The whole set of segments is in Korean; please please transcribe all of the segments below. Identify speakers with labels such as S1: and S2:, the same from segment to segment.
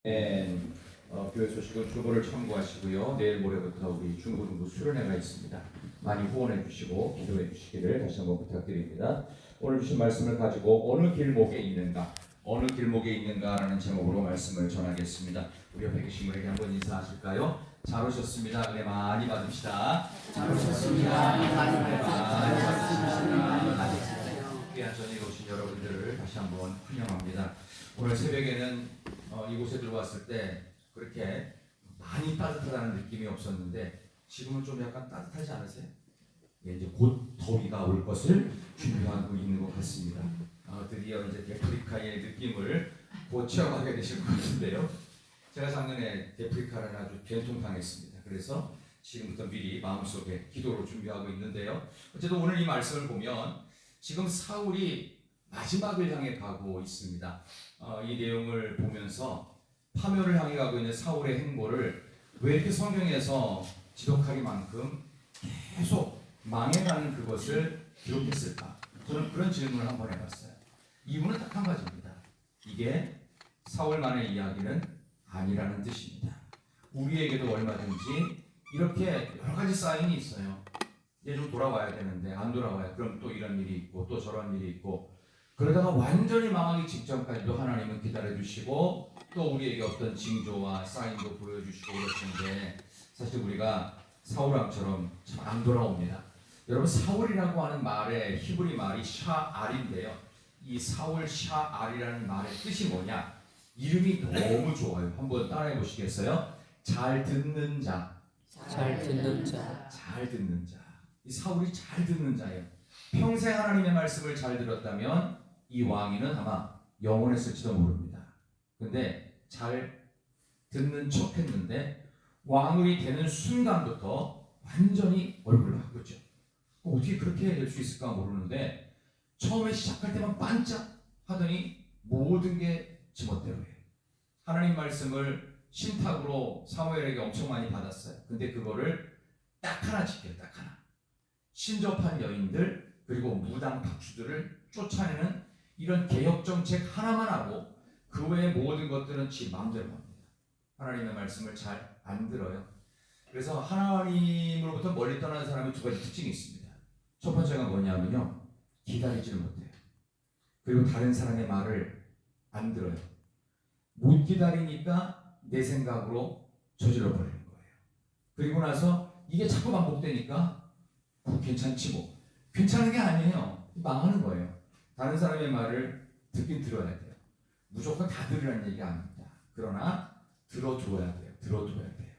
S1: 교회 소식은 주보를 참고하시고요. 내일 모레부터 우리 중고등부 수련회가 있습니다. 많이 후원해 주시고 기도해 주시기를 다시 한번 부탁드립니다. 오늘 주신 말씀을 가지고 어느 길목에 있는가, 어느 길목에 있는가라는 제목으로 말씀을 전하겠습니다. 우리 옆에 계신 분에게 한번 인사하실까요? 잘 오셨습니다. 은혜 많이 받읍시다.
S2: 잘 오셨습니다. 많이
S1: 받으십시다. 귀한 전에 오신 여러분들을 다시 한번 환영합니다. 오늘 새벽에는 이곳에 들어왔을 때 그렇게 많이 따뜻하다는 느낌이 없었는데 지금은 좀 약간 따뜻하지 않으세요? 예, 이제 곧 더위가 올 것을 준비하고 있는 것 같습니다. 드디어 이제 데프리카의 느낌을 곧 체험하게 되실 것 같은데요. 제가 작년에 데프리카를 아주 변통당했습니다. 그래서 지금부터 미리 마음속에 기도로 준비하고 있는데요. 어쨌든 오늘 이 말씀을 보면 지금 사울이 마지막을 향해 가고 있습니다. 이 내용을 보면서 파멸을 향해 가고 있는 사울의 행보를 왜 이렇게 성경에서 지독하기만큼 계속 망해가는 그것을 기록했을까? 저는 그런 질문을 한번 해봤어요. 이유는 딱 한 가지입니다. 이게 사울만의 이야기는 아니라는 뜻입니다. 우리에게도 얼마든지 이렇게 여러 가지 사인이 있어요. 이제 좀 돌아와야 되는데 안 돌아와요. 그럼 또 이런 일이 있고 또 저런 일이 있고 그러다가 완전히 망하기 직전까지도 하나님은 기다려주시고 또 우리에게 어떤 징조와 사인도 보여주시고 그러시는데 사실 우리가 사울왕처럼 참 안 돌아옵니다. 여러분 사울이라고 하는 말의 히브리 말이 샤알인데요. 이 사울 샤알이라는 말의 뜻이 뭐냐? 이름이 너무 좋아요. 한번 따라해 보시겠어요? 잘 듣는 자.
S2: 잘 듣는 자.
S1: 잘 듣는 자. 이 사울이 잘 듣는 자예요. 평생 하나님의 말씀을 잘 들었다면 이 왕위는 아마 영원했을지도 모릅니다. 근데 잘 듣는 척 했는데 왕이 되는 순간부터 완전히 얼굴을 바꾸죠. 어떻게 그렇게 될 수 있을까 모르는데 처음에 시작할 때만 반짝 하더니 모든 게 지멋대로 해요. 하나님 말씀을 신탁으로 사무엘에게 엄청 많이 받았어요. 근데 그거를 딱 하나 지켜요. 딱 하나. 신접한 여인들 그리고 무당 박수들을 쫓아내는 이런 개혁 정책 하나만 하고 그 외의 모든 것들은 지 마음대로 합니다. 하나님의 말씀을 잘 안 들어요. 그래서 하나님으로부터 멀리 떠나는 사람이 두 가지 특징이 있습니다. 첫 번째가 뭐냐면요. 기다리지를 못해요. 그리고 다른 사람의 말을 안 들어요. 못 기다리니까 내 생각으로 저질러 버리는 거예요. 그리고 나서 이게 자꾸 반복되니까 괜찮지 뭐. 괜찮은 게 아니에요. 망하는 거예요. 다른 사람의 말을 듣긴 들어야 돼요. 무조건 다 들으라는 얘기가 아닙니다. 그러나 들어줘야 돼요. 들어줘야 돼요.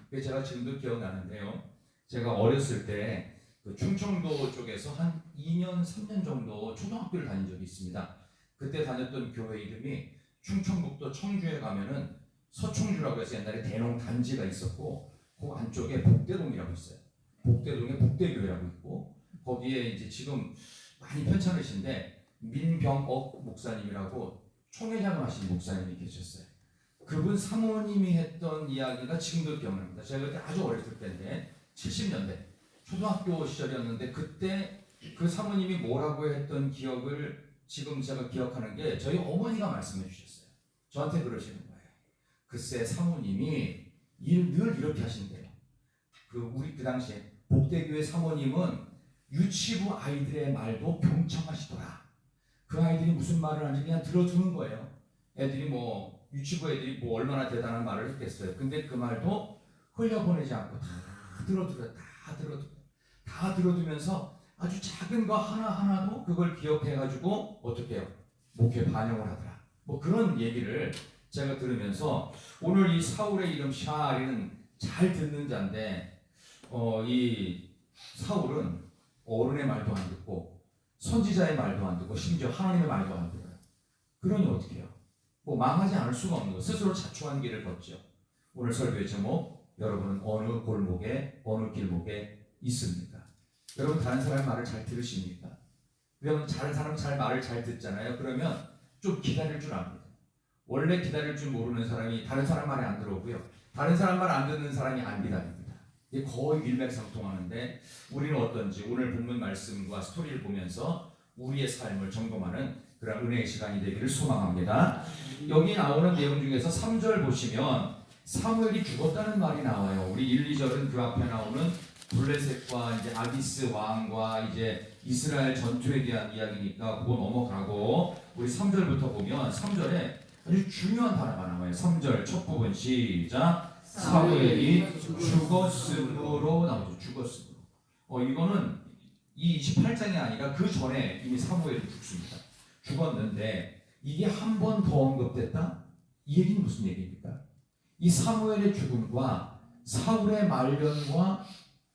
S1: 그게 제가 지금도 기억나는데요. 제가 어렸을 때 그 충청도 쪽에서 한 2년, 3년 정도 초등학교를 다닌 적이 있습니다. 그때 다녔던 교회 이름이 충청북도 청주에 가면은 서청주라고 해서 옛날에 대농 단지가 있었고 그 안쪽에 복대동이라고 있어요. 복대동에 복대교회라고 있고 거기에 이제 지금 많이 편찮으신데 민병옥 목사님이라고 총회장을 하신 목사님이 계셨어요. 그분 사모님이 했던 이야기가 지금도 기억납니다. 제가 그때 아주 어렸을 때인데 70년대 초등학교 시절이었는데 그때 그 사모님이 뭐라고 했던 기억을 지금 제가 기억하는 게 저희 어머니가 말씀해 주셨어요. 저한테 그러시는 거예요. 글쎄 사모님이 늘 이렇게 하신대요. 우리 그 당시에 복대교회 사모님은 유치부 아이들의 말도 경청하시더라. 그 아이들이 무슨 말을 하는지 그냥 들어주는 거예요. 애들이 뭐 유치부 애들이 뭐 얼마나 대단한 말을 했겠어요. 근데 그 말도 흘려보내지 않고 다 들어두면서 아주 작은 거 하나하나도 그걸 기억해가지고 어떻게 해요? 목회 반영을 하더라. 뭐 그런 얘기를 제가 들으면서 오늘 이 사울의 이름 샤알이는 잘 듣는 자인데 이 사울은 어른의 말도 안 듣고 선지자의 말도 안 듣고 심지어 하나님의 말도 안 들어요. 그러니 어떻게 해요? 뭐 망하지 않을 수가 없는 거. 스스로 자초한 길을 걷죠. 오늘 설교의 제목 여러분은 어느 골목에 어느 길목에 있습니까? 여러분 다른 사람의 말을 잘 들으십니까? 그러면 다른 사람 말을 잘 듣잖아요. 그러면 좀 기다릴 줄 압니다. 원래 기다릴 줄 모르는 사람이 다른 사람 말에 안 들어오고요. 다른 사람 말 안 듣는 사람이 안 기다립니다. 이게 거의 일맥상통하는데 우리는 어떤지 오늘 본문 말씀과 스토리를 보면서 우리의 삶을 점검하는 그런 은혜의 시간이 되기를 소망합니다. 여기 나오는 내용 중에서 3절 보시면 사무엘이 죽었다는 말이 나와요. 우리 1, 2절은 그 앞에 나오는 블레셋과 이제 아기스 왕과 이제 이스라엘 전투에 대한 이야기니까 그거 넘어가고 우리 3절부터 보면 3절에 아주 중요한 단어가 나와요. 3절 첫 부분 시작. 사무엘이 죽었으므로 나오죠. 죽었으므로. 이거는 이 28장이 아니라 그 전에 이미 사무엘이 죽습니다. 죽었는데 이게 한 번 더 언급됐다? 이 얘기는 무슨 얘기입니까? 이 사무엘의 죽음과 사울의 말년과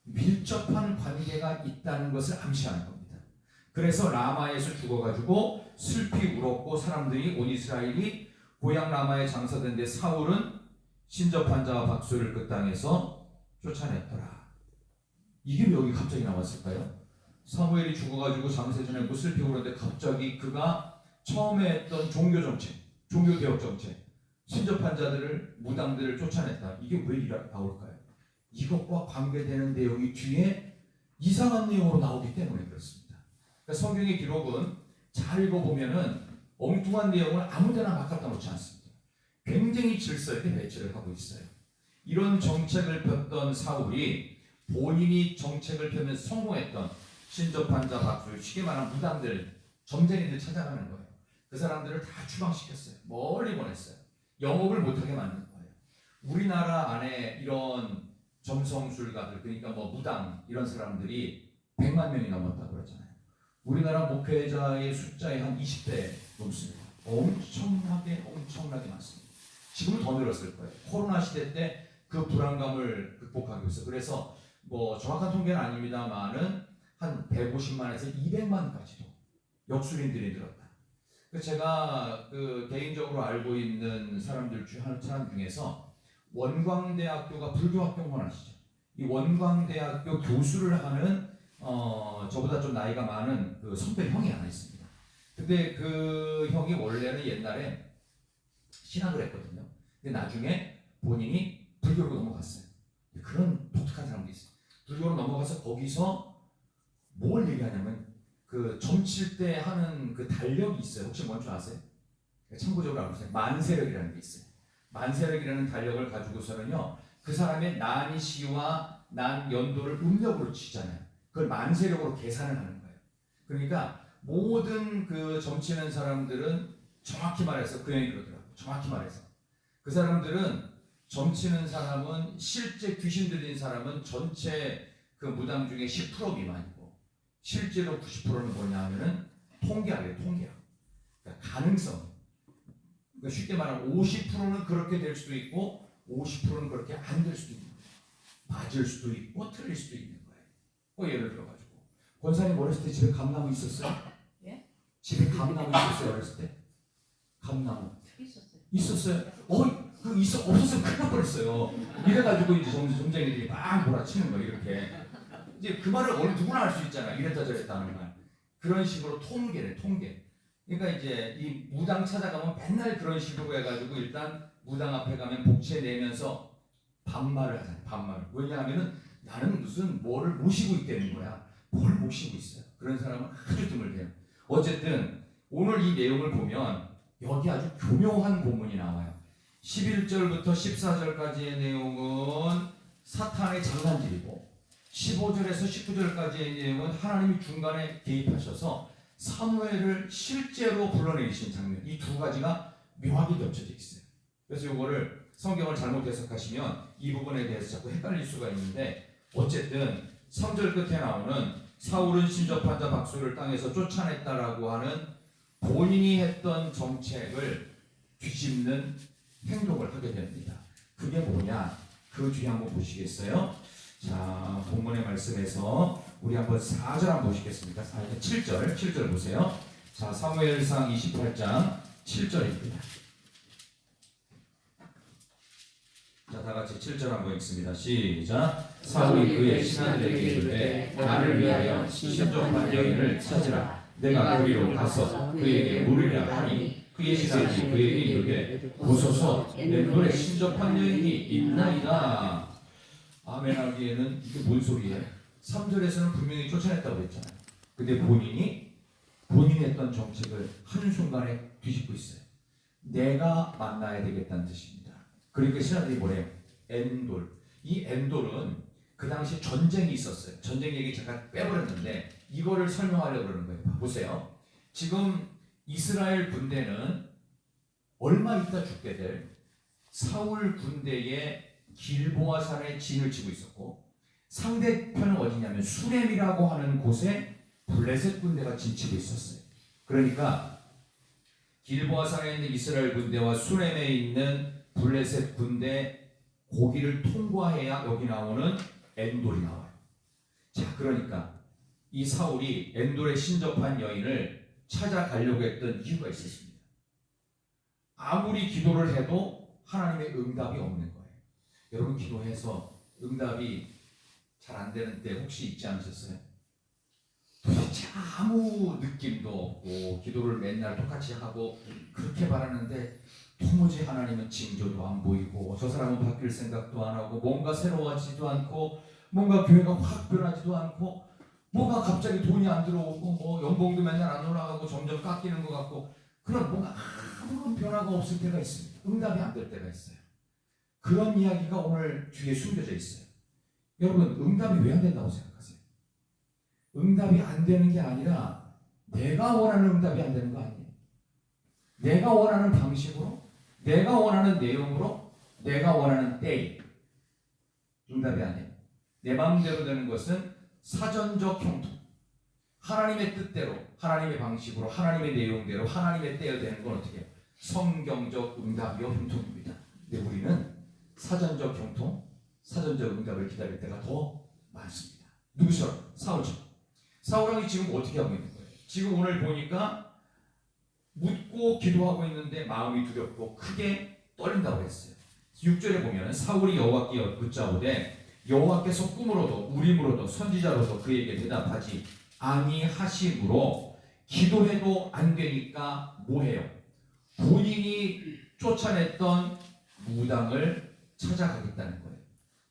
S1: 밀접한 관계가 있다는 것을 암시하는 겁니다. 그래서 라마에서 죽어가지고 슬피 울었고 사람들이 온 이스라엘이 고향 라마에 장사된 데 사울은 신접한 자와 박수를 그 땅에서 쫓아냈더라. 이게 왜 여기 갑자기 나왔을까요? 사무엘이 죽어가지고 장세 지내고 슬피 울었는데 갑자기 그가 처음에 했던 종교정책, 종교개혁정책, 신접한 자들을 무당들을 쫓아냈다. 이게 왜 나올까요? 이것과 관계되는 내용이 뒤에 이상한 내용으로 나오기 때문에 그렇습니다. 그러니까 성경의 기록은 잘 읽어보면은 엉뚱한 내용을 아무데나 막 갖다 놓지 않습니다. 굉장히 질서 있게 배치를 하고 있어요. 이런 정책을 폈던 사울이 본인이 정책을 펴면서 성공했던 신접한 자 박수, 쉽게 말하면 무당들, 점쟁이들 찾아가는 거예요. 그 사람들을 다 추방시켰어요. 멀리 보냈어요. 영업을 못하게 만든 거예요. 우리나라 안에 이런 점성술가들, 그러니까 뭐 무당 이런 사람들이 100만 명이 넘었다고 그러잖아요. 우리나라 목회자의 숫자의 한 20배 넘습니다. 엄청나게 많습니다. 지금은 더 늘었을 거예요. 코로나 시대 때 그 불안감을 극복하기 위해서. 그래서 뭐 정확한 통계는 아닙니다만은 한 150만에서 200만까지도 역술인들이 늘었다. 제가 그 개인적으로 알고 있는 사람들 한 사람 중에서 원광대학교가 불교학교인 아시죠? 이 원광대학교 교수를 하는 저보다 좀 나이가 많은 그 선배 형이 하나 있습니다. 근데 그 형이 원래는 옛날에 신학을 했거든요. 근데 나중에 본인이 불교로 넘어갔어요. 그런 독특한 사람도 있어요. 불교로 넘어가서 거기서 뭘 얘기하냐면 그 점칠 때 하는 그 달력이 있어요. 혹시 뭔지 아세요? 참고적으로 알아보세요. 만세력이라는 게 있어요. 만세력이라는 달력을 가지고서는요, 그 사람의 난시와 난 연도를 음력으로 치잖아요. 그걸 만세력으로 계산을 하는 거예요. 그러니까 모든 그 점치는 사람들은 정확히 말해서 그 형이 그러더라고요. 정확히 말해서 그 사람들은 점치는 사람은 실제 귀신 들린 사람은 전체 그 무당 중에 10% 미만이고 실제로 90%는 뭐냐 하면은 통계학이에요. 통계학. 그러니까 가능성. 그러니까 쉽게 말하면 50%는 그렇게 될 수도 있고 50%는 그렇게 안 될 수도 있는 거예요. 맞을 수도 있고 틀릴 수도 있는 거예요. 예를 들어가지고 권사님 어렸을 때 집에 감나무 있었어요?
S3: 예?
S1: 집에 감나무 있었어요? 어렸을 때? 감나무 있었어요? 없었으면 큰일 날 뻔했어요. 이래가지고 이제 점쟁이들이 막 몰아치는 거 이렇게. 이제 그 말을 누구나 할 수 있잖아. 이랬다 저랬다 하는 말. 그런 식으로 통계래, 통계. 그러니까 이제 이 무당 찾아가면 맨날 그런 식으로 해가지고 일단 무당 앞에 가면 복채 내면서 반말을 하잖아요. 반말. 왜냐하면은 나는 무슨 뭐를 모시고 있다는 거야. 뭘 모시고 있어요. 그런 사람은 아주 드물대요. 어쨌든 오늘 이 내용을 보면 여기 아주 교묘한 본문이 나와요. 11절부터 14절까지의 내용은 사탄의 장난질이고 15절에서 19절까지의 내용은 하나님이 중간에 개입하셔서 사무엘을 실제로 불러내신 장면, 이 두 가지가 묘하게 겹쳐져 있어요. 그래서 이거를 성경을 잘못 해석하시면 이 부분에 대해서 자꾸 헷갈릴 수가 있는데 어쨌든 3절 끝에 나오는 사울은 신접한 자 박수를 땅에서 쫓아냈다라고 하는 본인이 했던 정책을 뒤집는 행동을 하게 됩니다. 그게 뭐냐? 그 뒤에 한번 보시겠어요? 자, 본문의 말씀에서 우리 한번 4절 한번 보시겠습니까? 7절 보세요. 자, 사무엘상 28장 7절입니다. 자, 다 같이 7절 한번 읽습니다. 시작. 사울이 그의 신하들에게 이르되 나를 위하여 신접한 여인을 찾으라. 내가 거기로 가서 그에게 물으리라 하니 그의 신하들이 그에게 이르되 보소서 내 눈에 신접한 여인이 있나이다. 아멘 하기에는 이게 뭔 소리예요? 3절에서는 분명히 쫓아냈다고 했잖아요. 근데 본인이 본인이 했던 정책을 한순간에 뒤집고 있어요. 내가 만나야 되겠다는 뜻입니다. 그러니까 신하들이 뭐래요? 엔돌. 이 엔돌은 그 당시 전쟁이 있었어요. 전쟁 얘기 잠깐 빼버렸는데 이거를 설명하려고 그러는 거예요. 보세요. 지금 이스라엘 군대는 얼마 있다 죽게 될 사울 군대의 길보아 산에 진을 치고 있었고, 상대편은 어디냐면 수렘이라고 하는 곳에 블레셋 군대가 진치고 있었어요. 그러니까 길보아 산에 있는 이스라엘 군대와 수렘에 있는 블레셋 군대 고기를 통과해야 여기 나오는 엔돌이 나와요. 자, 그러니까 이 사울이 엔돌에 신접한 여인을 찾아가려고 했던 이유가 있었습니다. 아무리 기도를 해도 하나님의 응답이 없는 거예요. 여러분, 기도해서 응답이 잘 안 되는 때 혹시 있지 않으셨어요? 도대체 아무 느낌도 없고 기도를 맨날 똑같이 하고 그렇게 바라는데 도무지 하나님은 징조도 안 보이고 저 사람은 바뀔 생각도 안 하고 뭔가 새로워지지도 않고 뭔가 교회가 확 변하지도 않고 뭔가 갑자기 돈이 안 들어오고 뭐 연봉도 맨날 안 올라가고 점점 깎이는 것 같고 그런 뭔가 아무런 변화가 없을 때가 있습니다. 응답이 안 될 때가 있어요. 그런 이야기가 오늘 뒤에 숨겨져 있어요. 여러분, 응답이 왜 안 된다고 생각하세요? 응답이 안 되는 게 아니라 내가 원하는 응답이 안 되는 거 아니에요? 내가 원하는 방식으로, 내가 원하는 내용으로, 내가 원하는 때에 응답이 안 돼요. 내 마음대로 되는 것은 사전적 형통, 하나님의 뜻대로, 하나님의 방식으로, 하나님의 내용대로, 하나님의 때에 되는 건 어떻게 해요? 성경적 응답이요 형통입니다. 근데 우리는 사전적 형통, 사전적 응답을 기다릴 때가 더 많습니다. 누구처럼? 사울처럼. 사울왕이 지금 어떻게 하고 있는 거예요? 지금 오늘 보니까 묻고 기도하고 있는데 마음이 두렵고 크게 떨린다고 했어요. 6절에 보면 사울이 여호와께 붙잡으되 여호와께서 꿈으로도 우림으로도 선지자로도 그에게 대답하지 아니하심으로 기도해도 안 되니까 뭐해요? 본인이 쫓아냈던 무당을 찾아가겠다는 거예요.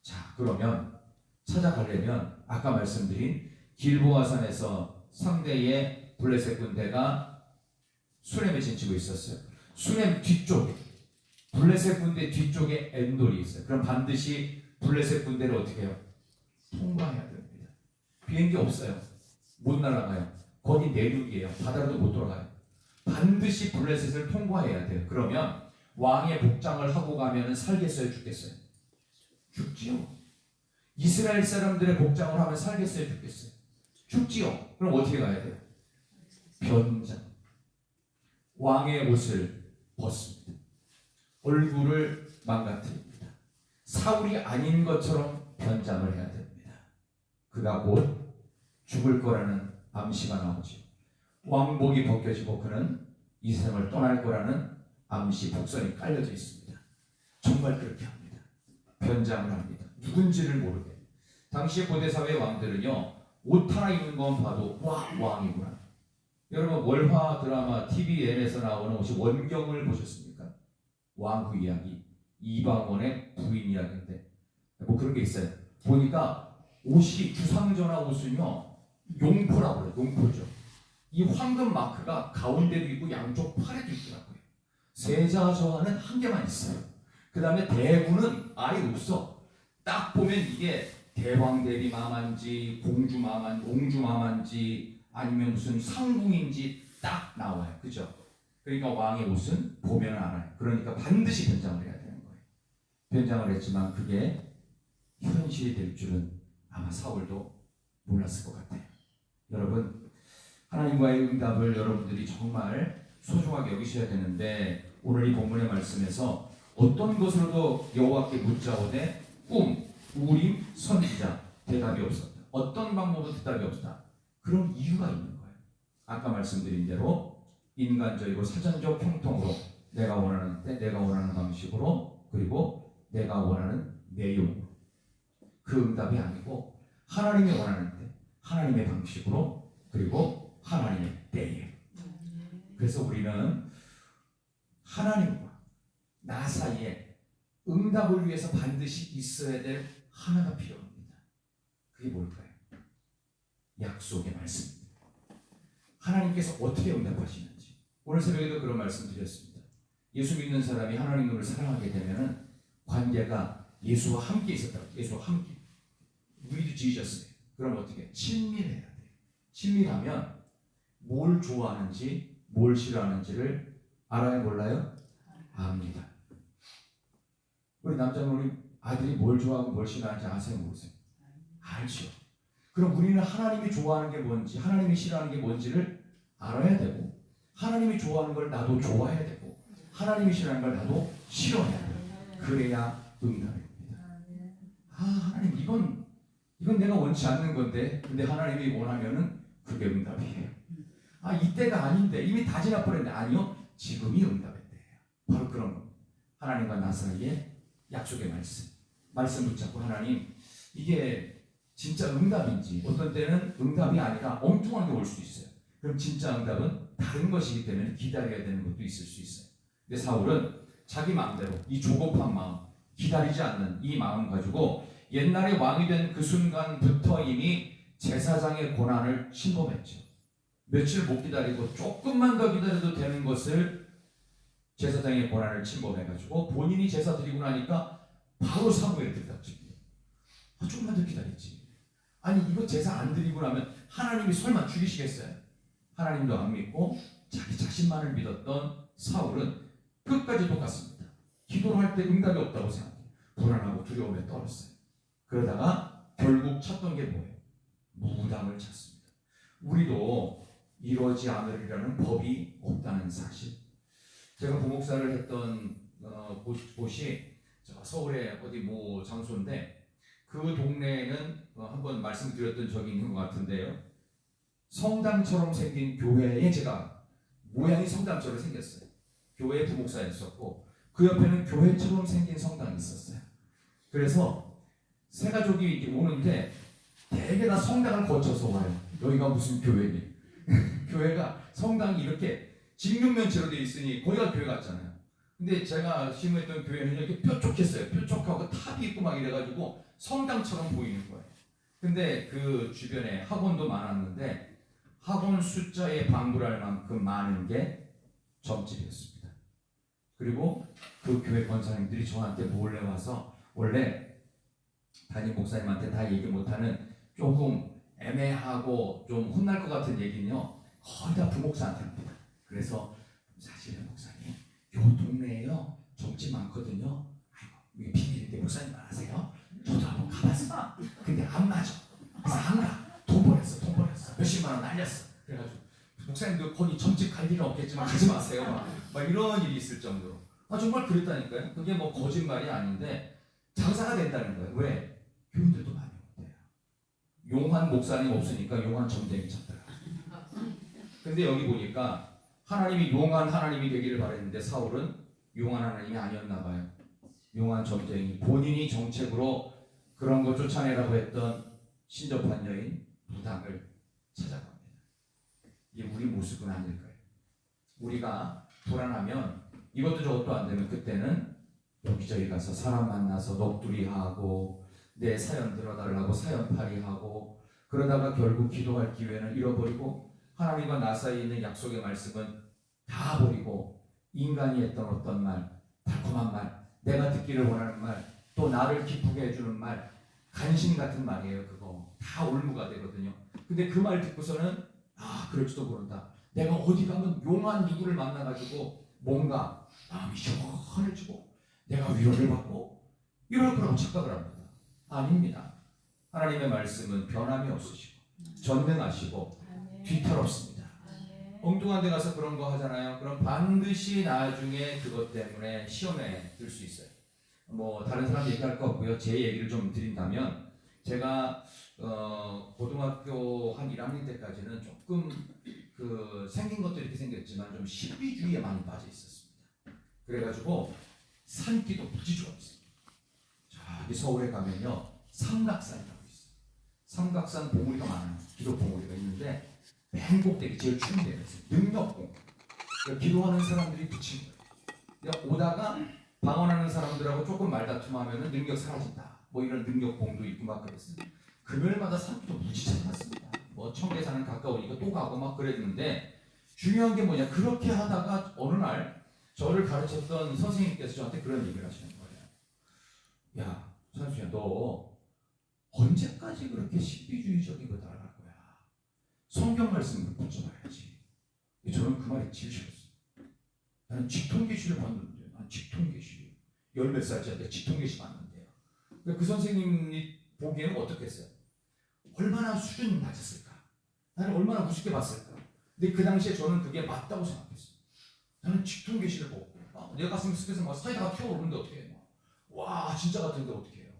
S1: 자, 그러면 찾아가려면 아까 말씀드린 길보아산에서 상대의 블레셋 군대가 수렘에 진치고 있었어요. 수렘 뒤쪽에 블레셋 군대 뒤쪽에 엔돌이 있어요. 그럼 반드시 블레셋 군대를 어떻게 해요? 통과해야 됩니다. 비행기 없어요. 못 날아가요. 거기 내륙이에요. 바다로도 못 들어가요. 반드시 블레셋을 통과해야 돼요. 그러면 왕의 복장을 하고 가면 살겠어요? 죽겠어요? 죽지요. 이스라엘 사람들의 복장을 하면 살겠어요? 죽겠어요? 죽지요. 그럼 어떻게 가야 돼요? 변장. 왕의 옷을 벗습니다. 얼굴을 망가뜨립니다. 사울이 아닌 것처럼 변장을 해야 됩니다. 그가 곧 죽을 거라는 암시가 나오죠. 왕복이 벗겨지고 그는 이 세상을 떠날 거라는 암시 복선이 깔려져 있습니다. 정말 그렇게 합니다. 변장을 합니다. 누군지를 모르게. 당시 고대사회 왕들은요, 옷 하나 입는 건 봐도 와, 왕이구나. 여러분, 월화 드라마 TVN에서 나오는 혹시 원경을 보셨습니까? 왕후 이야기, 이방원의 부인 이야기인데 뭐 그런 게 있어요. 보니까 옷이 주상전화 옷은요 용포라고 그래요. 용포죠. 이 황금 마크가 가운데도 있고 양쪽 팔에도 있더라고요. 세자저하는 한 개만 있어요. 그 다음에 대구는 아예 없어. 딱 보면 이게 대왕대비 마마인지 공주 마마인지 아니면 무슨 상궁인지 딱 나와요. 그죠? 그러니까 왕의 옷은 보면 알아요. 그러니까 반드시 변장을 해야 되는 거예요. 변장을 했지만 그게 현실이 될 줄은 아마 사울도 몰랐을 것 같아요. 여러분, 하나님과의 응답을 여러분들이 정말 소중하게 여기셔야 되는데 오늘 이 본문의 말씀에서 어떤 것으로도 여호와께 묻자오되 꿈, 우림, 선지자 대답이 없었다. 어떤 방법으로 대답이 없었다. 그런 이유가 있는 거예요. 아까 말씀드린 대로 인간적이고 사전적 형통으로 내가 원하는 때, 내가 원하는 방식으로, 그리고 내가 원하는 내용으로. 그 응답이 아니고 하나님이 원하는 때, 하나님의 방식으로, 그리고 하나님의 때에. 그래서 우리는 하나님과 나 사이에 응답을 위해서 반드시 있어야 될 하나가 필요합니다. 그게 뭘까요? 약속의 말씀입니다. 하나님께서 어떻게 응답하시는지 오늘 새벽에도 그런 말씀 드렸습니다. 예수 믿는 사람이 하나님을 사랑하게 되면은 관계가 예수와 함께 있었다고. 예수와 함께. With Jesus. 그럼 어떻게? 친밀해야 돼요. 친밀하면 뭘 좋아하는지 뭘 싫어하는지를 알아야 몰라요? 압니다. 우리 남자분 우리 아들이 뭘 좋아하고 뭘 싫어하는지 아세요? 모르세요? 알죠. 그럼 우리는 하나님이 좋아하는 게 뭔지 하나님이 싫어하는 게 뭔지를 알아야 되고 하나님이 좋아하는 걸 나도 좋아해야 되고 하나님이 싫어하는 걸 나도 싫어해야 돼요. 그래야 응답입니다. 하나님 이건 내가 원치 않는 건데 근데 하나님이 원하면은 그게 응답이에요. 이때가 아닌데 이미 다 지나버렸는데 아니요. 지금이 응답의 때예요. 바로 그런 겁니다. 하나님과 나 사이에 약속의 말씀 붙잡고 하나님 이게 진짜 응답인지 어떤 때는 응답이 아니라 엉뚱한 게 올 수도 있어요. 그럼 진짜 응답은 다른 것이기 때문에 기다려야 되는 것도 있을 수 있어요. 근데 사울은 자기 마음대로 이 조급한 마음 기다리지 않는 이 마음 가지고 옛날에 왕이 된 그 순간부터 이미 제사장의 고난을 침범했죠. 며칠 못 기다리고 조금만 더 기다려도 되는 것을 제사장의 고난을 침범해가지고 본인이 제사 드리고 나니까 바로 사무엘을 들이닥칩니다. 조금만 더 기다리지. 아니 이거 제사 안 드리고 나면 하나님이 설마 죽이시겠어요? 하나님도 안 믿고 자기 자신만을 믿었던 사울은 끝까지 똑같습니다. 기도를 할 때 응답이 없다고 생각해요. 불안하고 두려움에 떨었어요. 그러다가 결국 찾던 게 뭐예요? 무당을 찾습니다. 우리도 이러지 않으리라는 법이 없다는 사실. 제가 부목사를 했던 곳이 서울의 어디 모 장소인데 그 동네에는 한번 말씀드렸던 적이 있는 것 같은데요. 성당처럼 생긴 교회에 제가 모양이 성당처럼 생겼어요. 교회 부목사였었고 그 옆에는 교회처럼 생긴 성당이 있었어요. 그래서 세 가족이 이렇게 오는데 대개 다 성당을 거쳐서 와요. 여기가 무슨 교회니? 교회가 성당이 이렇게 직육면체로 되어 있으니 거기가 교회 같잖아요. 근데 제가 심무했던 교회는 이렇게 뾰족했어요. 뾰족하고 탑이 있고 막 이래가지고 성당처럼 보이는 거예요. 근데 그 주변에 학원도 많았는데 학원 숫자에 방불할 만큼 많은 게 점집이었습니다. 그리고 그 교회 권사님들이 저한테 몰래 와서 원래 담임 목사님한테 다 얘기 못하는 조금 애매하고 좀 혼날 것 같은 얘기는요 거의 다 부목사한테 합니다. 그래서 사실은 목사님 요 동네에요 점집 많거든요. 아이고 이게 비밀인데 목사님 아세요? 저도 한번 가봤어. 근데 안 맞아. 그래서 안 가. 돈 버렸어. 몇십만 원 날렸어. 그래가지고 목사님도 거기 점집 갈 일은 없겠지만 가지 마세요. 막 이런 일이 있을 정도로. 정말 그랬다니까요. 그게 뭐 거짓말이 아닌데 장사가 된다는 거예요. 왜? 교인들도 많이 온대요. 용한 목사님 없으니까 용한 점쟁이 찾더라. 근데 여기 보니까 하나님이 용한 하나님이 되기를 바랬는데 사울은 용한 하나님이 아니었나 봐요. 용한 점쟁이, 본인이 정책으로 그런 거 쫓아내라고 했던 신접한 여인 무당을 찾아갑니다. 이게 우리 모습은 아닐까요? 우리가 불안하면 이것도 저것도 안 되면 그때는 여기저기 가서 사람 만나서 넋두리하고 내 사연 들어달라고 사연팔이하고 그러다가 결국 기도할 기회는 잃어버리고 하나님과 나 사이에 있는 약속의 말씀은 다 버리고 인간이 했던 어떤 말, 달콤한 말, 내가 듣기를 원하는 말, 또 나를 기쁘게 해주는 말, 간신 같은 말이에요. 그거 다 올무가 되거든요. 근데 그 말 듣고서는 그럴지도 모른다. 내가 어디 가면 용한 누구를 만나가지고 뭔가 마음이 시원해지고 내가 위로를 받고 이럴 거라고 착각을 합니다. 아닙니다. 하나님의 말씀은 변함이 없으시고 전능하시고 뒤탈없습니다. 엉뚱한 데 가서 그런 거 하잖아요. 그럼 반드시 나중에 그것 때문에 시험에 들 수 있어요. 뭐 다른 사람 얘기할 거 없고요. 제 얘기를 좀 드린다면 제가 고등학교 한 1학년 때까지는 조금 그 생긴 것도 이렇게 생겼지만 좀 신비주의에 많이 빠져 있었습니다. 그래가지고 산기도 무지 좋아했어요. 저기 서울에 가면요 삼각산이라고 있어요. 삼각산 봉우리가 많아요. 기도 봉우리가 있는데 맨 꼭대기 제일 추운 데가 있어요. 능력봉. 기도하는 사람들이 붙인 거예요. 그러니까 오다가 방언하는 사람들하고 조금 말다툼하면 능력 사라진다. 뭐 이런 능력봉도 있고 막 그랬어요. 금요일마다 산기도 무지 잘 났습니다. 뭐 청계산은 가까우니까 또 가고 막 그랬는데 중요한 게 뭐냐 그렇게 하다가 어느 날 저를 가르쳤던 선생님께서 저한테 그런 얘기를 하시는 거예요. 야 찬수야 너 언제까지 그렇게 신비주의적이고 나아갈 거야. 성경 말씀을 붙잡아야지. 저는 그 말이 제일 싫었어요. 나는 직통계시를 봤는데 난 직통계시 10몇 살짜리 직통계시 봤는데요. 그 선생님이 보기에는 어떻겠어요? 얼마나 수준이 낮았을까? 나를 얼마나 우습게 봤을까? 근데 그 당시에 저는 그게 맞다고 생각했어요. 나는 직통계시를 보고 내 가슴 속에서 막 사이다가 튀어오르는데 어떻게 해요? 와 진짜 같은데 어떻게 해요?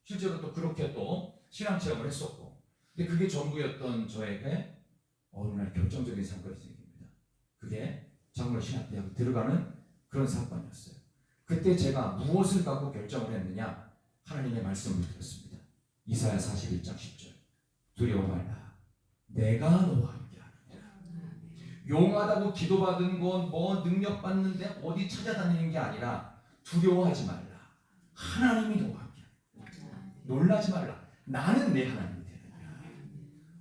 S1: 실제로 또 그렇게 또 신앙체험을 했었고 근데 그게 전부였던 저에게 어느 날 결정적인 사건이 생깁니다. 그게 장로 신학대학에 들어가는 그런 사건이었어요. 그때 제가 무엇을 갖고 결정을 했느냐 하나님의 말씀을 들었습니다. 이사야 41장 10절 두려워 말라 내가 너와 함께하느니라. 용하다고 기도받은 건 뭐 능력 받는데 어디 찾아다니는 게 아니라 두려워하지 말라. 하나님이 너와 함께하느니라. 놀라지 말라. 나는 내 하나님이 되느니라.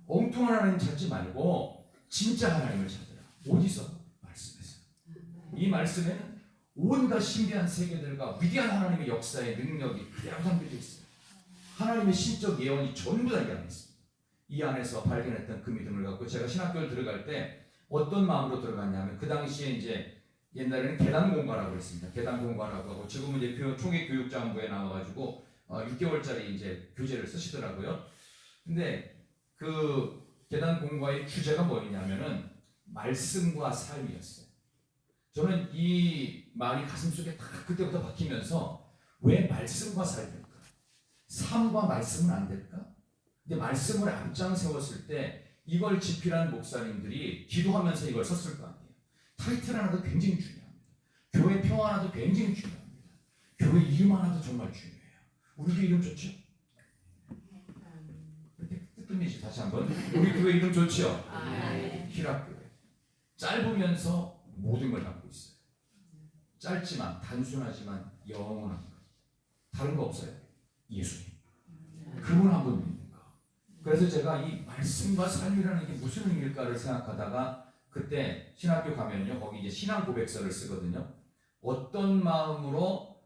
S1: 엉뚱한 하나님 찾지 말고 진짜 하나님을 찾으라. 어디서? 말씀에서. 이 말씀에는 온갖 신비한 세계들과 위대한 하나님의 역사의 능력이 그대로 담겨져 있어요. 하나님의 신적 예언이 전부 다 이 안에 있습니다. 이 안에서 발견했던 그 믿음을 갖고 제가 신학교를 들어갈 때 어떤 마음으로 들어갔냐면 그 당시에 이제 옛날에는 계단공과라고 했습니다. 계단공과라고 하고 지금은 이제 총회교육장부에 나와가지고 6개월짜리 이제 교재를 쓰시더라고요. 근데 그 계단공과의 주제가 뭐였냐면은 말씀과 삶이었어요. 저는 이 말이 가슴속에 딱 그때부터 박히면서 왜 말씀과 삶일까? 삶과 말씀은 안 될까? 근데 말씀을 앞장 세웠을 때 이걸 집필한 목사님들이 기도하면서 이걸 썼을 거 아니에요. 타이틀 하나도 굉장히 중요합니다. 교회 평 하나도 굉장히 중요합니다. 교회 이름 하나도 정말 중요해요. 우리 교회 이름 좋죠? 이렇게 뜨뜻미지 다시 한번 우리 교회 이름 좋죠? 희락교회. 짧으면서 모든 걸 갖고 있어요. 짧지만 단순하지만 영원한 것. 다른 거 없어요. 예수님. 그분 한 분 믿는 거. 그래서 제가 이 말씀과 삶이라는 게 무슨 의미일까를 생각하다가 그때 신학교 가면요 거기 이제 신앙 고백서를 쓰거든요. 어떤 마음으로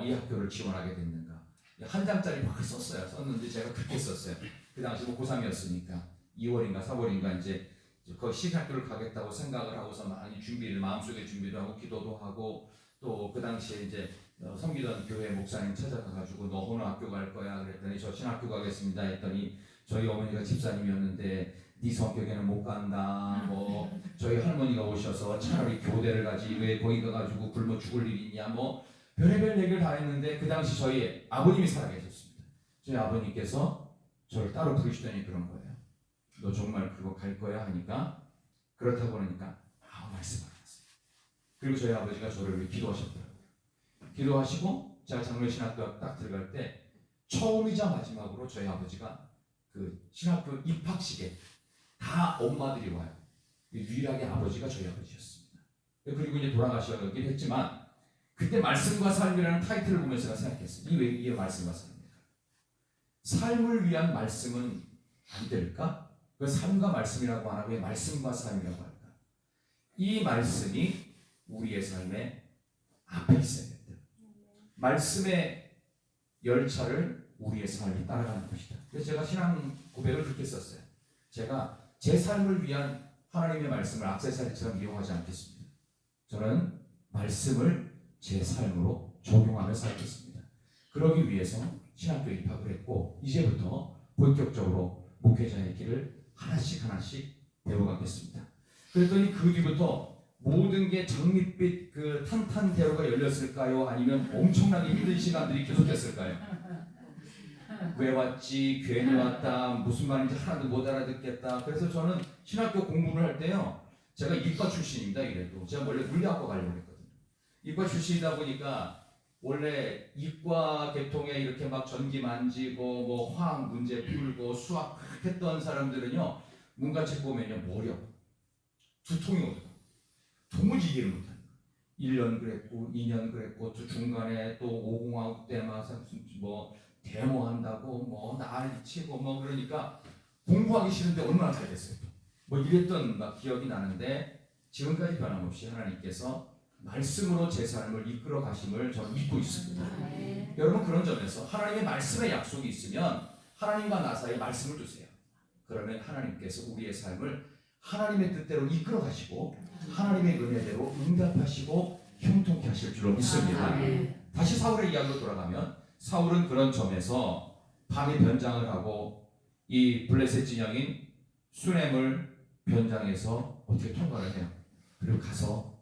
S1: 이 학교를 지원하게 됐는가 한 장짜리 막 썼는데 제가 그렇게 썼어요. 그 당시 뭐 고3이었으니까 2월인가 4월인가 이제 그 신학교를 가겠다고 생각을 하고서 많이 준비를 마음속에 준비도 하고 기도도 하고 또 그 당시에 이제 섬기던 교회 목사님 찾아가가지고 너 어느 학교 갈 거야 그랬더니 저 신학교 가겠습니다 했더니 저희 어머니가 집사님이었는데 네 성격에는 못 간다 뭐 저희 할머니가 오셔서 차라리 교대를 가지 왜 거기 가가지고 굶어 죽을 일이 있냐 뭐 별의별 얘기를 다 했는데 그 당시 저희 아버님이 살아계셨습니다. 저희 아버님께서 저를 따로 부르시더니 그런 거예요. 너 정말 그거 갈 거야 하니까 그렇다고 그러니까 아무 말씀 안 했어요. 그리고 저희 아버지가 저를 위해 기도하셨더라고요. 기도하시고 제가 장로신학교 딱 들어갈 때 처음이자 마지막으로 저희 아버지가 그 신학교 입학식에 다 엄마들이 와요. 유일하게 아버지가 저희 아버지였습니다. 그리고 이제 돌아가시긴 했지만 그때 말씀과 삶이라는 타이틀을 보면서 제가 생각했어요. 이게 말씀과 삶입니까? 삶을 위한 말씀은 안 될까? 그 삶과 말씀이라고 안 하고 왜 말씀과 삶이라고 할까? 이 말씀이 우리의 삶의 앞에 있어야 된다. 말씀의 열차를 우리의 삶이 따라가는 것이다. 그래서 제가 신앙 고백을 그렇게 썼어요. 제가 제 삶을 위한 하나님의 말씀을 액세서리처럼 이용하지 않겠습니다. 저는 말씀을 제 삶으로 적용하며 살겠습니다. 그러기 위해서 신학교에 입학을 했고 이제부터 본격적으로 목회자의 길을 하나씩 배워가겠습니다. 그랬더니 그 뒤부터 모든 게 장밋빛 그 탄탄대로가 열렸을까요? 아니면 엄청나게 힘든 시간들이 계속됐을까요? 왜 왔지? 괜히 왔다. 무슨 말인지 하나도 못 알아듣겠다. 그래서 저는 신학교 공부를 할 때요. 제가 이과 출신입니다. 이래도 제가 원래 물리학과 가려고 했거든요. 이과 출신이다 보니까 원래 이과 계통에 이렇게 막 전기 만지고 뭐 화학 문제 풀고 수학 했던 사람들은요. 문과책 보면요. 머리 아파. 두통이 오더라고요. 도무지 이해를 못합니다. 1년 그랬고 2년 그랬고 또 중간에 또 5공화국 때 막 뭐 데모한다고 뭐 난리치고 뭐 그러니까 공부하기 싫은데 얼마나 잘됐어요. 뭐 이랬던 막 기억이 나는데 지금까지 변함없이 하나님께서 말씀으로 제 삶을 이끌어 가심을 저는 믿고 있습니다. 여러분 그런 점에서 하나님의 말씀의 약속이 있으면 하나님과 나 사이에 말씀을 두세요. 그러면 하나님께서 우리의 삶을 하나님의 뜻대로 이끌어 가시고 하나님의 은혜대로 응답하시고 형통케 하실 줄로 믿습니다. 다시 사울의 이야기로 돌아가면 사울은 그런 점에서 밤에 변장을 하고 이 블레셋 진영인 수넴을 변장해서 어떻게 통과를 해요. 그리고 가서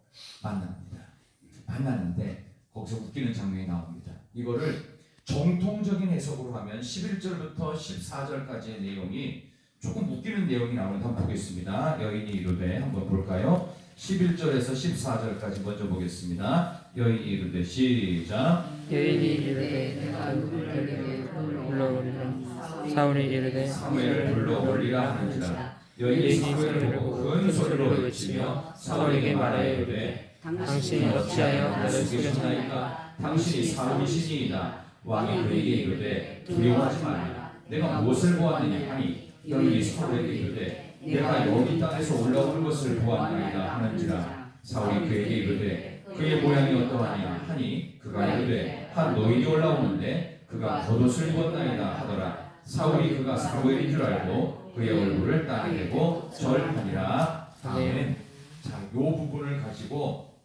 S1: 만나는데 거기서 웃기는 장면이 나옵니다. 이거를 정통적인 해석으로 하면 11절부터 14절까지의 내용이 조금 웃기는 내용이 나오는데 한번 보겠습니다. 여인이 이르되 한번 볼까요? 11절에서 14절까지 먼저 보겠습니다. 여인이 이르되 시작.
S2: 여인이 이르되 내가 누구를 불러오리라. 사울이 이르되
S1: 사무엘을 불러오리라 하는지라. 여인이 사무엘을 보고 큰 소리로 외치며 사울에게 말하여 이르되
S2: 당신이 어찌하여 나를
S1: 속였나이까? 당신이 사울이 신이이다. 왕이 그에게 이르되 두려워하지 말라. 내가 무엇을 보았느냐 하니 여인이 사울에게 이르되 내가 여기 땅에서 올라오는 것을 보았나이다 하는지라. 사울이 그에게 이르되 그의 모양이 어떠하냐 하니 그가 이르되 한 노인이 올라오는데 그가 겉옷을 입었나이다 하더라. 사울이 그가 사무엘인 줄 알고 그의 얼굴을 따내고 절하니라. 아멘. 자, 이 부분을 가지고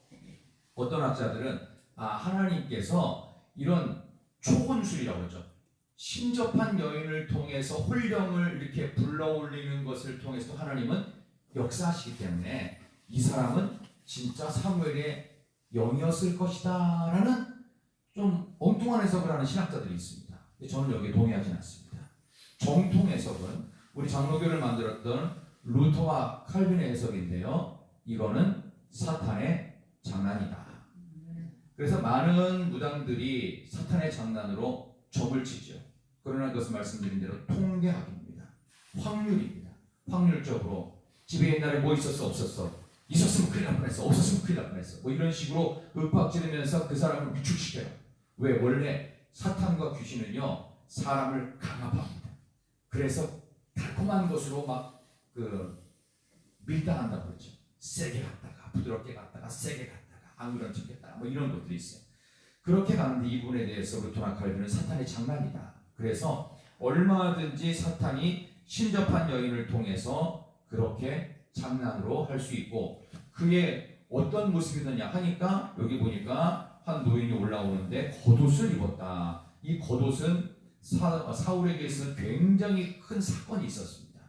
S1: 어떤 학자들은 하나님께서 이런 초혼술이라고 하죠. 신접한 여인을 통해서 혼령을 이렇게 불러올리는 것을 통해서 하나님은 역사하시기 때문에 이 사람은 진짜 사무엘의 영이었을 것이다 라는 좀 엉뚱한 해석을 하는 신학자들이 있습니다. 저는 여기에 동의하지는 않습니다. 정통 해석은 우리 장로교를 만들었던 루터와 칼빈의 해석인데요. 이거는 사탄의 장난이다. 그래서 많은 무당들이 사탄의 장난으로 점을 치죠. 그러나 그것은 말씀드린 대로 통계학입니다. 확률입니다. 확률적으로 집에 옛날에 뭐 있었어 없었어, 있었으면 큰일 날 뻔했어, 없었으면 큰일 날 뻔했어, 뭐 이런 식으로 윽박지르면서 그 사람을 위축시켜요. 왜? 원래 사탄과 귀신은요 사람을 강압합니다. 그래서 달콤한 것으로 막 밀당한다고 그러죠. 세게 갔다가 부드럽게 갔다가 세게 갔다가 아무런 척했다가 뭐 이런 것들이 있어요. 그렇게 가는데 이 부분에 대해서 루터나 칼빈은 사탄의 장난이다. 그래서 얼마든지 사탄이 신접한 여인을 통해서 그렇게 장난으로 할 수 있고, 그의 어떤 모습이느냐 하니까 여기 보니까 한 노인이 올라오는데 겉옷을 입었다. 이 겉옷은 사울에게서 굉장히 큰 사건이 있었습니다.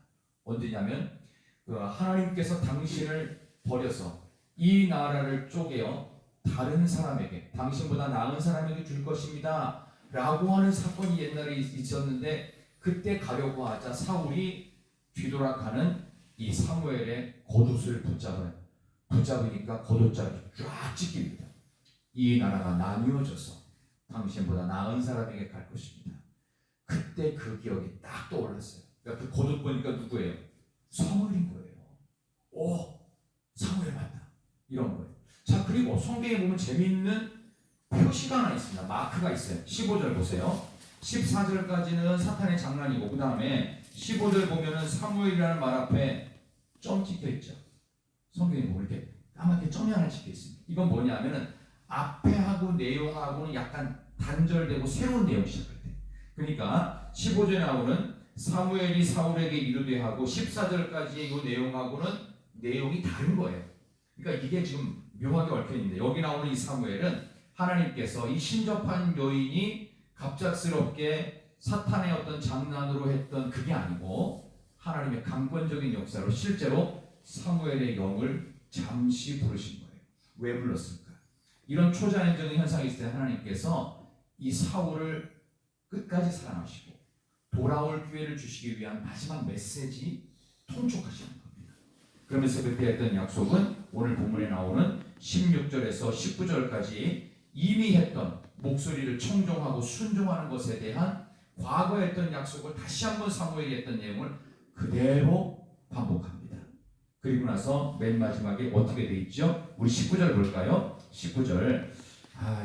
S1: 언제냐면 하나님께서 당신을 버려서 이 나라를 쪼개어 다른 사람에게, 당신보다 나은 사람에게 줄 것입니다 라고 하는 사건이 옛날에 있었는데, 그때 가려고 하자 사울이 뒤돌아가는 이 사무엘의 겉옷을 붙잡으니까 겉옷자락이 쫙 찢깁니다. 이 나라가 나뉘어져서 당신보다 나은 사람에게 갈 것입니다. 그때 그 기억이 딱 떠올랐어요. 그러니까 그 겉옷 보니까 누구예요? 사무엘인 거예요. 오, 사무엘 맞다, 이런 거예요. 자, 그리고 성경에 보면 재미있는 표시가 하나 있습니다. 마크가 있어요. 15절 보세요. 14절까지는 사탄의 장난이고, 그 다음에 15절 보면은 사무엘이라는 말 앞에 점 찍혀 있죠. 성경에 보면 이렇게 까맣게 점이 하나 찍혀 있습니다. 이건 뭐냐면은 앞에 하고 내용하고는 약간 단절되고 새로운 내용이 시작할 때. 그러니까 15절에 나오는 사무엘이 사울에게 이르되 하고 14절까지의 이 내용하고는 내용이 다른 거예요. 그러니까 이게 지금 묘하게 얽혀 있는데, 여기 나오는 이 사무엘은 하나님께서 이 신접한 여인이 갑작스럽게 사탄의 어떤 장난으로 했던 그게 아니고 하나님의 강권적인 역사로 실제로 사무엘의 영을 잠시 부르신 거예요. 왜 불렀을까? 이런 초자연적인 현상이 있을 때 하나님께서 이 사울을 끝까지 사랑하시고 돌아올 기회를 주시기 위한 마지막 메시지 통촉하시는 겁니다. 그러면서 그때 했던 약속은 오늘 본문에 나오는 16절에서 19절까지 이미 했던 목소리를 청종하고 순종하는 것에 대한 과거에 했던 약속을 다시 한번 사무엘이 했던 내용을 그대로 반복합니다. 그리고 나서 맨 마지막에 어떻게 돼 있죠? 우리 19절 볼까요? 19절.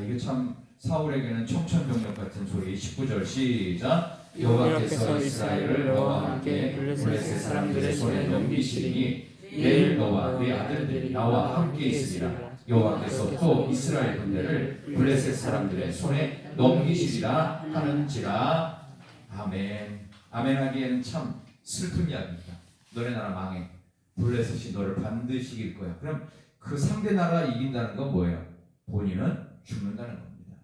S1: 이게 참 사울에게는 청천벽력 같은 소리. 19절 시작.
S2: 여호와께서 이스라엘을 너와 함께 블레셋 사람들의 손에 넘기시리니 내일 너와 네 아들들이 나와 함께 있으리라. 여호와께서 또 이스라엘 군대를 블레셋 사람들의 손에 넘기시리라 하는지라.
S1: 아멘. 아멘 하기에는 참 슬픈 이야기입니다. 너네 나라 망해. 블레셋이 너를 반드시 이길 거야. 그럼 그 상대 나라 이긴다는 건 뭐예요? 본인은 죽는다는 겁니다.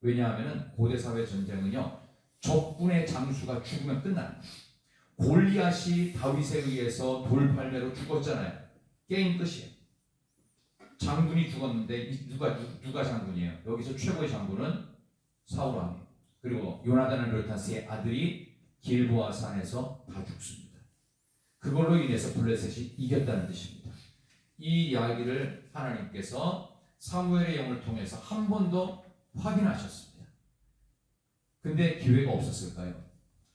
S1: 왜냐하면 고대 사회 전쟁은요, 적군의 장수가 죽으면 끝나는 거예요. 골리앗이 다윗에 의해서 돌팔매로 죽었잖아요. 게임 끝이에요. 장군이 죽었는데 누가 장군이에요? 여기서 최고의 장군은 사울 왕이에요. 그리고 요나단을 비롯한 세 아들이 길보아 산에서 다 죽습니다. 그걸로 인해서 블레셋이 이겼다는 뜻입니다. 이 이야기를 하나님께서 사무엘의 영을 통해서 한 번 더 확인하셨습니다. 근데 기회가 없었을까요?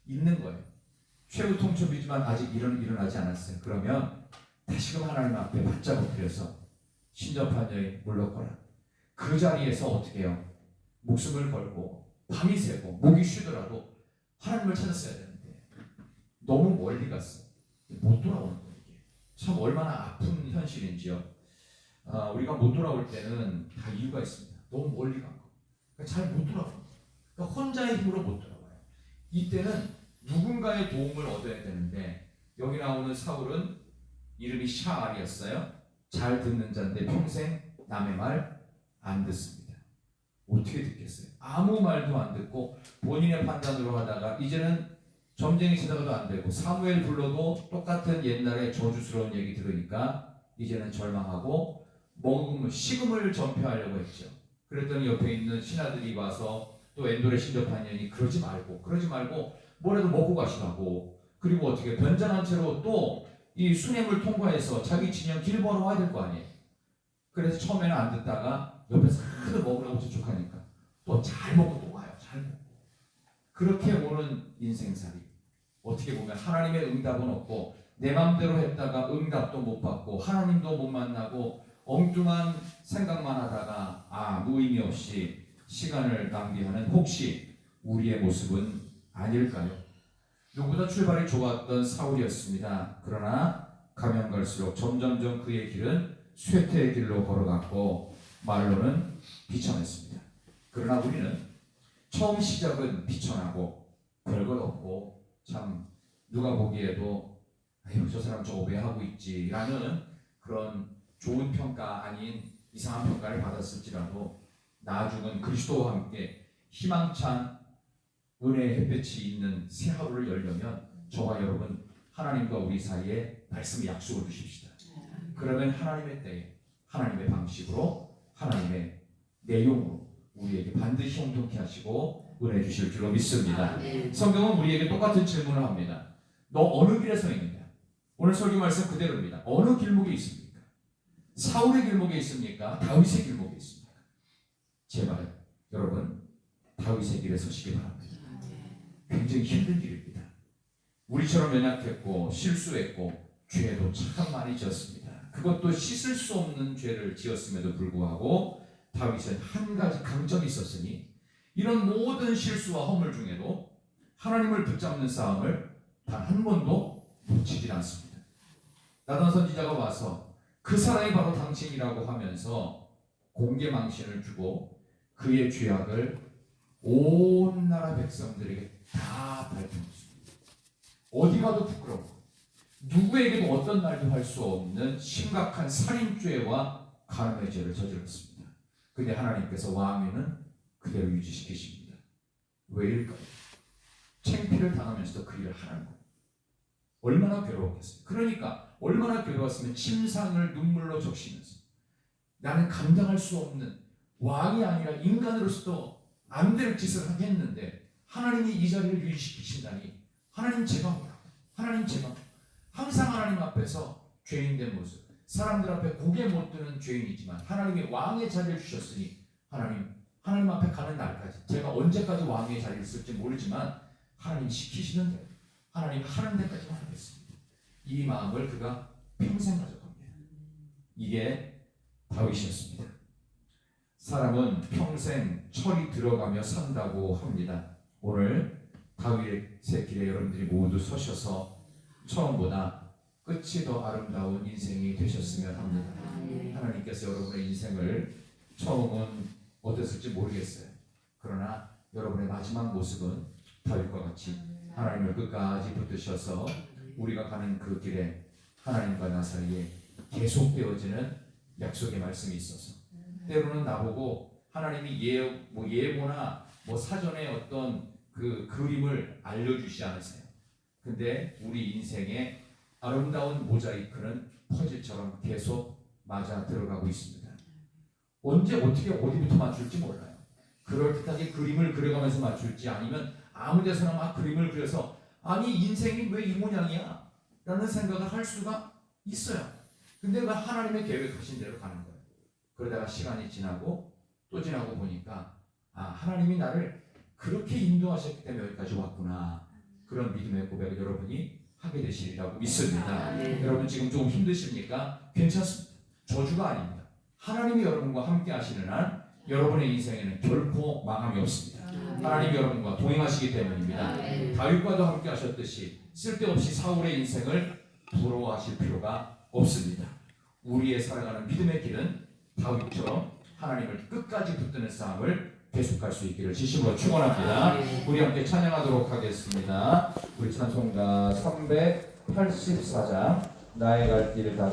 S1: 있는 거예요. 최후 통첩이지만 아직 일어나지 않았어요. 그러면 다시금 하나님 앞에 바짝 엎드려서 신접한 여인 물러거라. 그 자리에서 어떻게 해요? 목숨을 걸고 밤이 새고 목이 쉬더라도 하나님을 찾았어야 되는데 너무 멀리 갔어. 못 돌아오는 거예요. 이게 참 얼마나 아픈 현실인지요. 우리가 못 돌아올 때는 다 이유가 있습니다. 너무 멀리 간 거. 그러니까 잘 못 돌아와요. 그러니까 혼자의 힘으로 못 돌아와요. 이때는 누군가의 도움을 얻어야 되는데 여기 나오는 사울은 이름이 샤알이었어요. 잘 듣는 자인데 평생 남의 말 안 듣습니다. 어떻게 듣겠어요? 아무 말도 안 듣고 본인의 판단으로 하다가 이제는 점쟁이 치다가도 안 되고 사무엘 불러도 똑같은 옛날의 저주스러운 얘기 들으니까 이제는 절망하고 식음을 전폐하려고 했죠. 그랬더니 옆에 있는 신하들이 와서 또 엔돌의 신접한 년이 그러지 말고 뭐라도 먹고 가시라고. 그리고 어떻게 변장한 채로 또 이 수냄을 통과해서 자기 진영 길보하러 와야 될 거 아니에요. 그래서 처음에는 안 듣다가 옆에서 하도 먹으라고 재촉하니까 또 잘 먹고 또 와요. 잘 먹고. 그렇게 오는 인생살이 어떻게 보면 하나님의 응답은 없고 내 맘대로 했다가 응답도 못 받고 하나님도 못 만나고 엉뚱한 생각만 하다가 아무 의미 없이 시간을 낭비하는 혹시 우리의 모습은 아닐까요? 누구보다 출발이 좋았던 사울이었습니다. 그러나 가면 갈수록 점점점 그의 길은 쇠퇴의 길로 걸어갔고 말로는 비천했습니다. 그러나 우리는 처음 시작은 비천하고 별것 없고 참 누가 보기에도 아유 저 사람 저거 왜 하고 있지 라는 그런 좋은 평가 아닌 이상한 평가를 받았을지라도 나중은 그리스도와 함께 희망찬 은혜의 햇볕이 있는 새 하루를 열려면 저와 여러분 하나님과 우리 사이에 말씀의 약속을 주십시다. 그러면 하나님의 때에 하나님의 방식으로 하나님의 내용으로 우리에게 반드시 형통케 하시고 은혜 주실 줄로 믿습니다. 성경은 우리에게 똑같은 질문을 합니다. 너 어느 길에 서 있느냐? 오늘 설교 말씀 그대로입니다. 어느 길목에 있습니까? 사울의 길목에 있습니까? 다윗의 길목에 있습니까? 제발 여러분 다윗의 길에 서시기 바랍니다. 굉장히 힘든 길입니다. 우리처럼 연약했고 실수했고 죄도 참 많이 지었습니다. 그것도 씻을 수 없는 죄를 지었음에도 불구하고 다윗은 한 가지 강점이 있었으니 이런 모든 실수와 허물 중에도 하나님을 붙잡는 싸움을 단 한 번도 놓치질 않습니다. 나단 선지자가 와서 그 사람이 바로 당신이라고 하면서 공개 망신을 주고 그의 죄악을 온 나라 백성들에게 다 밝혀놓습니다. 어디 가도 부끄럽고 누구에게도 어떤 말도 할 수 없는 심각한 살인죄와 간음의 죄를 저질렀습니다. 근데 하나님께서 왕위는 그대로 유지시키십니다. 왜일까요? 창피를 당하면서도 그 일을 하는 거예요. 얼마나 괴로웠겠어요. 그러니까 얼마나 괴로웠으면 침상을 눈물로 적시면서 나는 감당할 수 없는 왕이 아니라 인간으로서도 안 될 짓을 했는데 하나님이 이 자리를 유지시키신다니 하나님 제가 뭐라고 하나님 제가 항상 하나님 앞에서 죄인된 모습 사람들 앞에 고개 못 드는 죄인이지만 하나님이 왕의 자리를 주셨으니 하나님 앞에 가는 날까지 제가 언제까지 왕의 자리를 쓸지 모르지만 하나님 시키시는 대로 하나님 하는 데까지만 하겠습니다. 이 마음을 그가 평생 가져갑니다. 이게 다윗이었습니다. 사람은 평생 철이 들어가며 산다고 합니다. 오늘 다윗의 길에 여러분들이 모두 서셔서 처음보다 끝이 더 아름다운 인생이 되셨으면 합니다. 하나님께서 여러분의 인생을 처음은 어땠을지 모르겠어요. 그러나 여러분의 마지막 모습은 다윗과 같이 하나님을 끝까지 붙드셔서 우리가 가는 그 길에 하나님과 나 사이에 계속되어지는 약속의 말씀이 있어서 때로는 나보고 하나님이 예고나 사전에 어떤 그 그림을 알려주시지 않으세요. 근데 우리 인생의 아름다운 모자이크는 퍼즐처럼 계속 맞아 들어가고 있습니다. 언제 어떻게 어디부터 맞출지 몰라요. 그럴듯하게 그림을 그려가면서 맞출지 아니면 아무 데서나 막 그림을 그려서 아니 인생이 왜 이 모양이야? 라는 생각을 할 수가 있어요. 근데 그 하나님의 계획하신 대로 가는 거예요. 그러다가 시간이 지나고 또 지나고 보니까 하나님이 나를 그렇게 인도하셨기 때문에 여기까지 왔구나. 그런 믿음의 고백을 여러분이 하게 되시리라고 믿습니다. 여러분 지금 좀 힘드십니까? 괜찮습니다. 저주가 아닙니다. 하나님이 여러분과 함께 하시는 한 여러분의 인생에는 결코 망함이 없습니다. 하나님이 여러분과 동행하시기 때문입니다. 다윗과도 함께 하셨듯이 쓸데없이 사울의 인생을 부러워하실 필요가 없습니다. 우리의 살아가는 믿음의 길은 다윗처럼 하나님을 끝까지 붙드는 싸움을 계속할 수 있기를 진심으로 축원합니다. 우리 함께 찬양하도록 하겠습니다. 우리 찬송가 384장 나의 갈 길을 다가